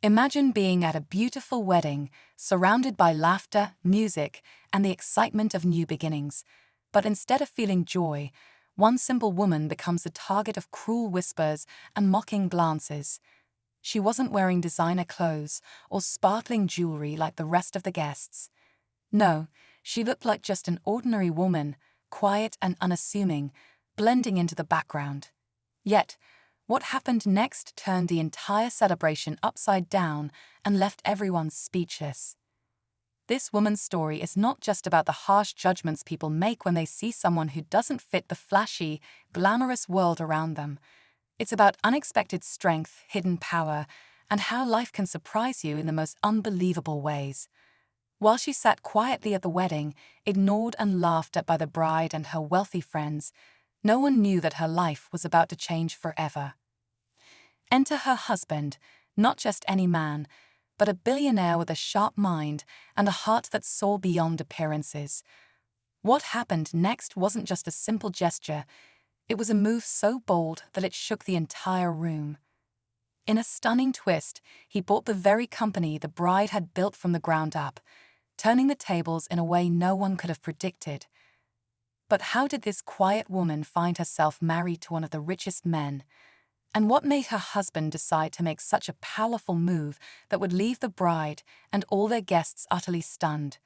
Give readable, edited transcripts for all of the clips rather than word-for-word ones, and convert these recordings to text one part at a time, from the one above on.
Imagine being at a beautiful wedding, surrounded by laughter, music, and the excitement of new beginnings. But instead of feeling joy, one simple woman becomes the target of cruel whispers and mocking glances. She wasn't wearing designer clothes or sparkling jewelry like the rest of the guests. No, she looked like just an ordinary woman, quiet and unassuming, blending into the background. Yet, what happened next turned the entire celebration upside down and left everyone speechless. This woman's story is not just about the harsh judgments people make when they see someone who doesn't fit the flashy, glamorous world around them. It's about unexpected strength, hidden power, and how life can surprise you in the most unbelievable ways. While she sat quietly at the wedding, ignored and laughed at by the bride and her wealthy friends, no one knew that her life was about to change forever. Enter her husband, not just any man, but a billionaire with a sharp mind and a heart that saw beyond appearances. What happened next wasn't just a simple gesture, it was a move so bold that it shook the entire room. In a stunning twist, he bought the very company the bride had built from the ground up, turning the tables in a way no one could have predicted. But how did this quiet woman find herself married to one of the richest men? And what made her husband decide to make such a powerful move that would leave the bride and all their guests utterly stunned?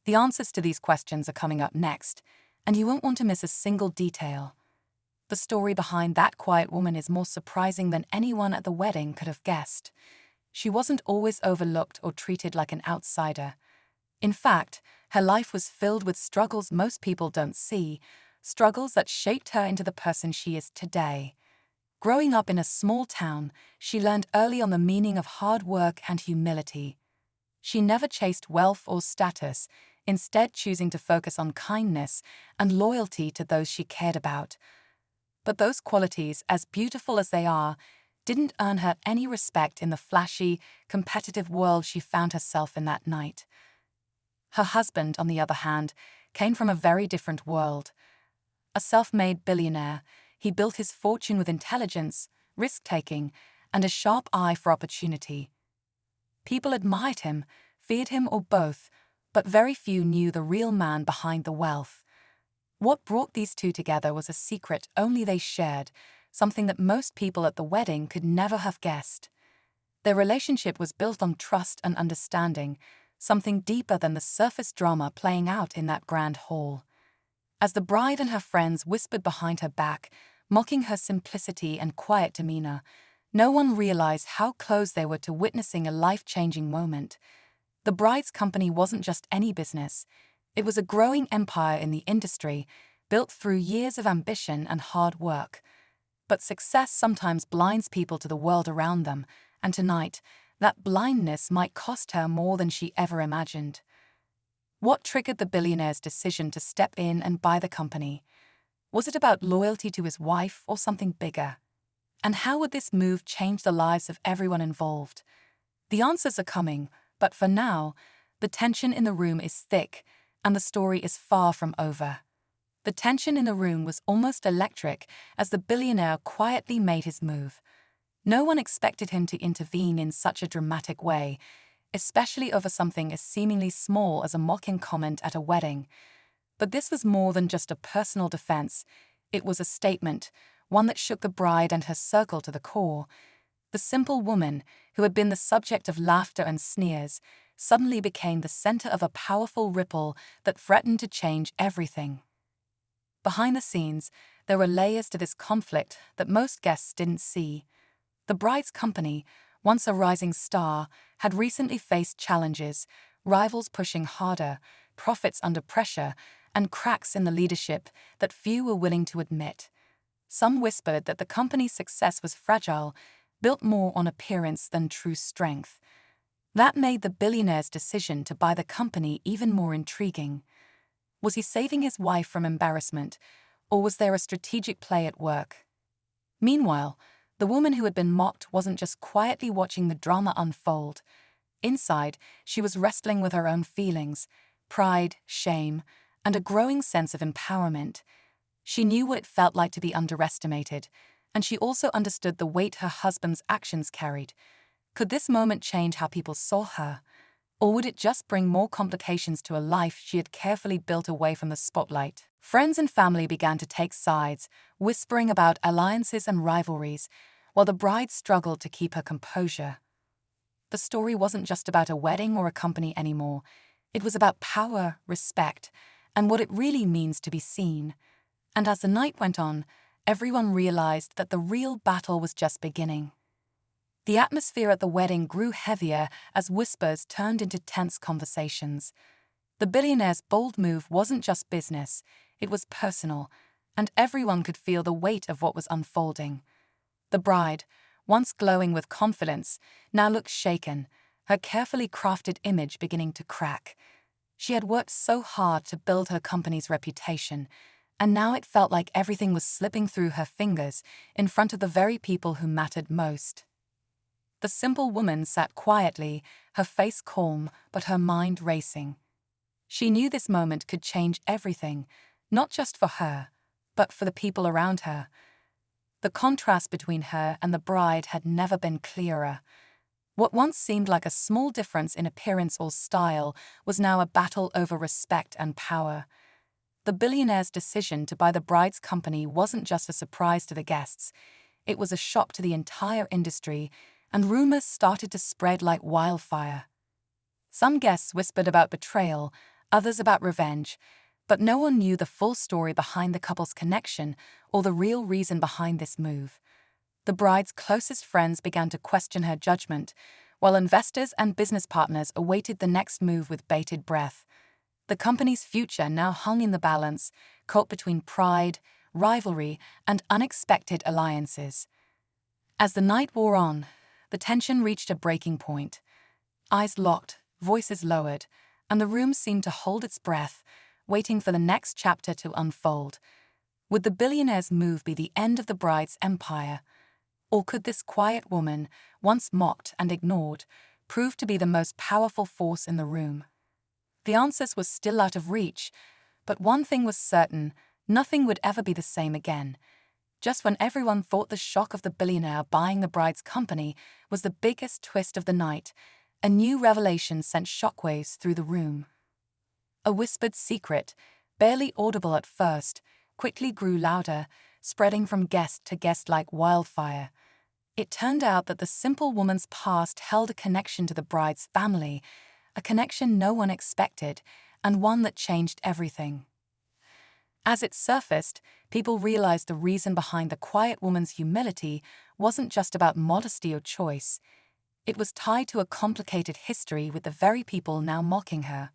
The answers to these questions are coming up next, and you won't want to miss a single detail. The story behind that quiet woman is more surprising than anyone at the wedding could have guessed. She wasn't always overlooked or treated like an outsider. In fact, her life was filled with struggles most people don't see, struggles that shaped her into the person she is today. Growing up in a small town, she learned early on the meaning of hard work and humility. She never chased wealth or status, instead choosing to focus on kindness and loyalty to those she cared about. But those qualities, as beautiful as they are, didn't earn her any respect in the flashy, competitive world she found herself in that night. Her husband, on the other hand, came from a very different world. A self-made billionaire, he built his fortune with intelligence, risk-taking, and a sharp eye for opportunity. People admired him, feared him, or both, but very few knew the real man behind the wealth. What brought these two together was a secret only they shared, something that most people at the wedding could never have guessed. Their relationship was built on trust and understanding, something deeper than the surface drama playing out in that grand hall. As the bride and her friends whispered behind her back, mocking her simplicity and quiet demeanor, no one realized how close they were to witnessing a life-changing moment. The bride's company wasn't just any business. It was a growing empire in the industry, built through years of ambition and hard work. But success sometimes blinds people to the world around them, and tonight, that blindness might cost her more than she ever imagined. What triggered the billionaire's decision to step in and buy the company? Was it about loyalty to his wife or something bigger? And how would this move change the lives of everyone involved? The answers are coming, but for now, the tension in the room is thick, and the story is far from over. The tension in the room was almost electric as the billionaire quietly made his move. No one expected him to intervene in such a dramatic way, especially over something as seemingly small as a mocking comment at a wedding. But this was more than just a personal defense. It was a statement, one that shook the bride and her circle to the core. The simple woman, who had been the subject of laughter and sneers, suddenly became the center of a powerful ripple that threatened to change everything. Behind the scenes, there were layers to this conflict that most guests didn't see. The bride's company, once a rising star, had recently faced challenges, rivals pushing harder, profits under pressure, and cracks in the leadership that few were willing to admit. Some whispered that the company's success was fragile, built more on appearance than true strength. That made the billionaire's decision to buy the company even more intriguing. Was he saving his wife from embarrassment, or was there a strategic play at work? Meanwhile, the woman who had been mocked wasn't just quietly watching the drama unfold. Inside, she was wrestling with her own feelings, pride, shame, and a growing sense of empowerment. She knew what it felt like to be underestimated, and she also understood the weight her husband's actions carried. Could this moment change how people saw her? Or would it just bring more complications to a life she had carefully built away from the spotlight? Friends and family began to take sides, whispering about alliances and rivalries, while the bride struggled to keep her composure. The story wasn't just about a wedding or a company anymore. It was about power, respect, and what it really means to be seen. And as the night went on, everyone realized that the real battle was just beginning. The atmosphere at the wedding grew heavier as whispers turned into tense conversations. The billionaire's bold move wasn't just business, it was personal, and everyone could feel the weight of what was unfolding. The bride, once glowing with confidence, now looked shaken, her carefully crafted image beginning to crack. She had worked so hard to build her company's reputation, and now it felt like everything was slipping through her fingers in front of the very people who mattered most. The simple woman sat quietly, her face calm, but her mind racing. She knew this moment could change everything, not just for her, but for the people around her. The contrast between her and the bride had never been clearer. What once seemed like a small difference in appearance or style was now a battle over respect and power. The billionaire's decision to buy the bride's company wasn't just a surprise to the guests. It was a shock to the entire industry, and rumors started to spread like wildfire. Some guests whispered about betrayal, others about revenge, but no one knew the full story behind the couple's connection or the real reason behind this move. The bride's closest friends began to question her judgment, while investors and business partners awaited the next move with bated breath. The company's future now hung in the balance, caught between pride, rivalry, and unexpected alliances. As the night wore on, the tension reached a breaking point. Eyes locked, voices lowered, and the room seemed to hold its breath, waiting for the next chapter to unfold. Would the billionaire's move be the end of the bride's empire? Or could this quiet woman, once mocked and ignored, prove to be the most powerful force in the room? The answers were still out of reach, but one thing was certain: nothing would ever be the same again. Just when everyone thought the shock of the billionaire buying the bride's company was the biggest twist of the night, a new revelation sent shockwaves through the room. A whispered secret, barely audible at first, quickly grew louder, spreading from guest to guest like wildfire. It turned out that the simple woman's past held a connection to the bride's family, a connection no one expected, and one that changed everything. As it surfaced, people realized the reason behind the quiet woman's humility wasn't just about modesty or choice. It was tied to a complicated history with the very people now mocking her.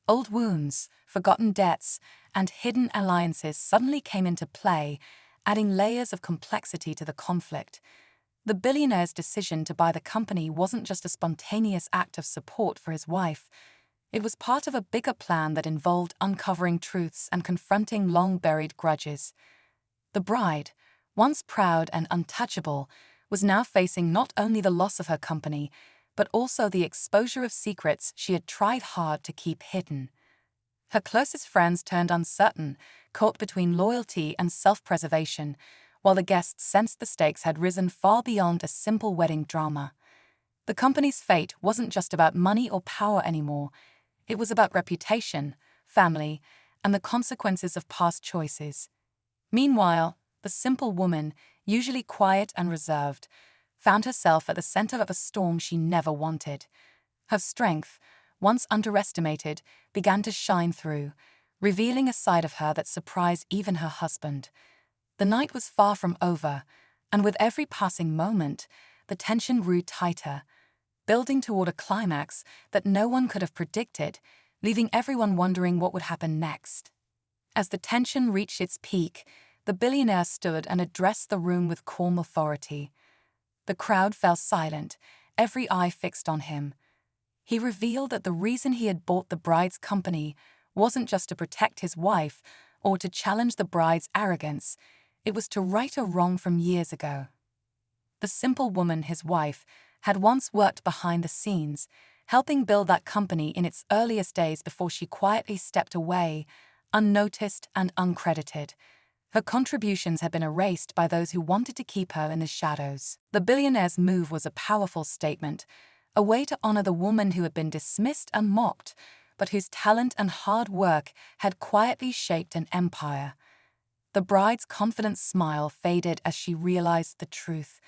Old wounds, forgotten debts, and hidden alliances suddenly came into play, adding layers of complexity to the conflict. The billionaire's decision to buy the company wasn't just a spontaneous act of support for his wife. It was part of a bigger plan that involved uncovering truths and confronting long-buried grudges. The bride, once proud and untouchable, was now facing not only the loss of her company, but also the exposure of secrets she had tried hard to keep hidden. Her closest friends turned uncertain, caught between loyalty and self-preservation, while the guests sensed the stakes had risen far beyond a simple wedding drama. The company's fate wasn't just about money or power anymore. It was about reputation, family, and the consequences of past choices. Meanwhile, the simple woman, usually quiet and reserved, found herself at the center of a storm she never wanted. Her strength, once underestimated, began to shine through, revealing a side of her that surprised even her husband. The night was far from over, and with every passing moment, the tension grew tighter, building toward a climax that no one could have predicted, leaving everyone wondering what would happen next. As the tension reached its peak, the billionaire stood and addressed the room with calm authority. The crowd fell silent, every eye fixed on him. He revealed that the reason he had bought the bride's company wasn't just to protect his wife or to challenge the bride's arrogance. It was to right a wrong from years ago. The simple woman, his wife, had once worked behind the scenes, helping build that company in its earliest days before she quietly stepped away, unnoticed and uncredited. Her contributions had been erased by those who wanted to keep her in the shadows. The billionaire's move was a powerful statement, a way to honor the woman who had been dismissed and mocked, but whose talent and hard work had quietly shaped an empire. The bride's confident smile faded as she realized the truth.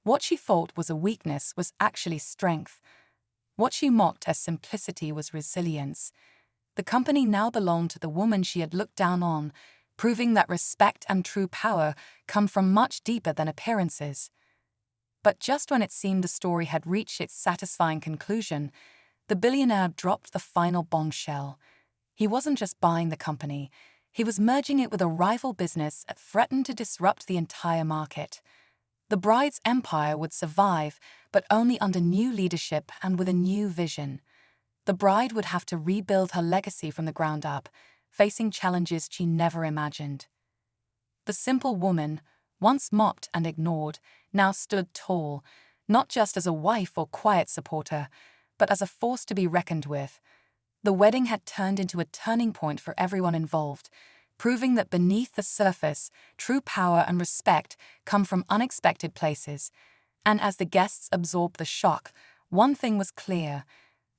What she thought was a weakness was actually strength. What she mocked as simplicity was resilience. The company now belonged to the woman she had looked down on, proving that respect and true power come from much deeper than appearances. But just when it seemed the story had reached its satisfying conclusion, the billionaire dropped the final bombshell. He wasn't just buying the company, he was merging it with a rival business that threatened to disrupt the entire market. The bride's empire would survive, but only under new leadership and with a new vision. The bride would have to rebuild her legacy from the ground up, facing challenges she never imagined. The simple woman, once mocked and ignored, now stood tall, not just as a wife or quiet supporter, but as a force to be reckoned with. The wedding had turned into a turning point for everyone involved, proving that beneath the surface, true power and respect come from unexpected places. And as the guests absorbed the shock, one thing was clear: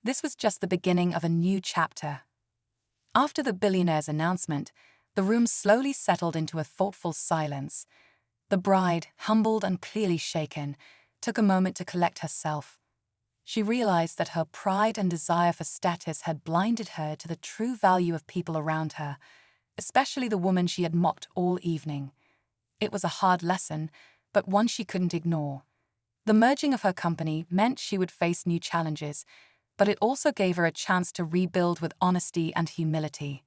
this was just the beginning of a new chapter. After the billionaire's announcement, the room slowly settled into a thoughtful silence. The bride, humbled and clearly shaken, took a moment to collect herself. She realized that her pride and desire for status had blinded her to the true value of people around her, especially the woman she had mocked all evening. It was a hard lesson, but one she couldn't ignore. The merging of her company meant she would face new challenges, but it also gave her a chance to rebuild with honesty and humility.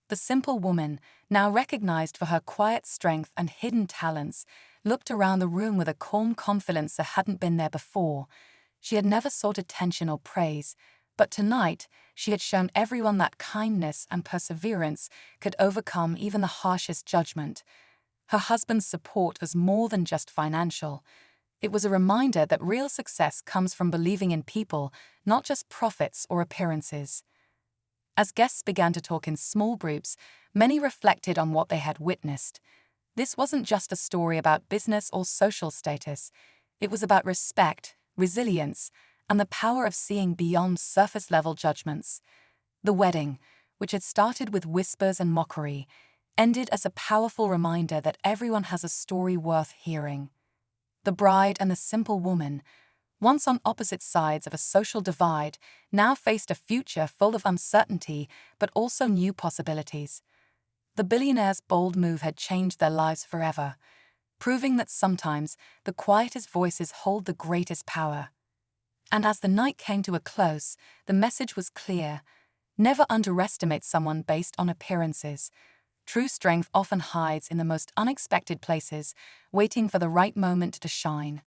The simple woman, now recognized for her quiet strength and hidden talents, looked around the room with a calm confidence that hadn't been there before. She had never sought attention or praise, but tonight she had shown everyone that kindness and perseverance could overcome even the harshest judgment. Her husband's support was more than just financial. It was a reminder that real success comes from believing in people, not just profits or appearances. As guests began to talk in small groups, many reflected on what they had witnessed. This wasn't just a story about business or social status. It was about respect, resilience, and the power of seeing beyond surface-level judgments. The wedding, which had started with whispers and mockery, ended as a powerful reminder that everyone has a story worth hearing. The bride and the simple woman, once on opposite sides of a social divide, now faced a future full of uncertainty but also new possibilities. The billionaire's bold move had changed their lives forever, proving that sometimes the quietest voices hold the greatest power. And as the night came to a close, the message was clear: never underestimate someone based on appearances. True strength often hides in the most unexpected places, waiting for the right moment to shine.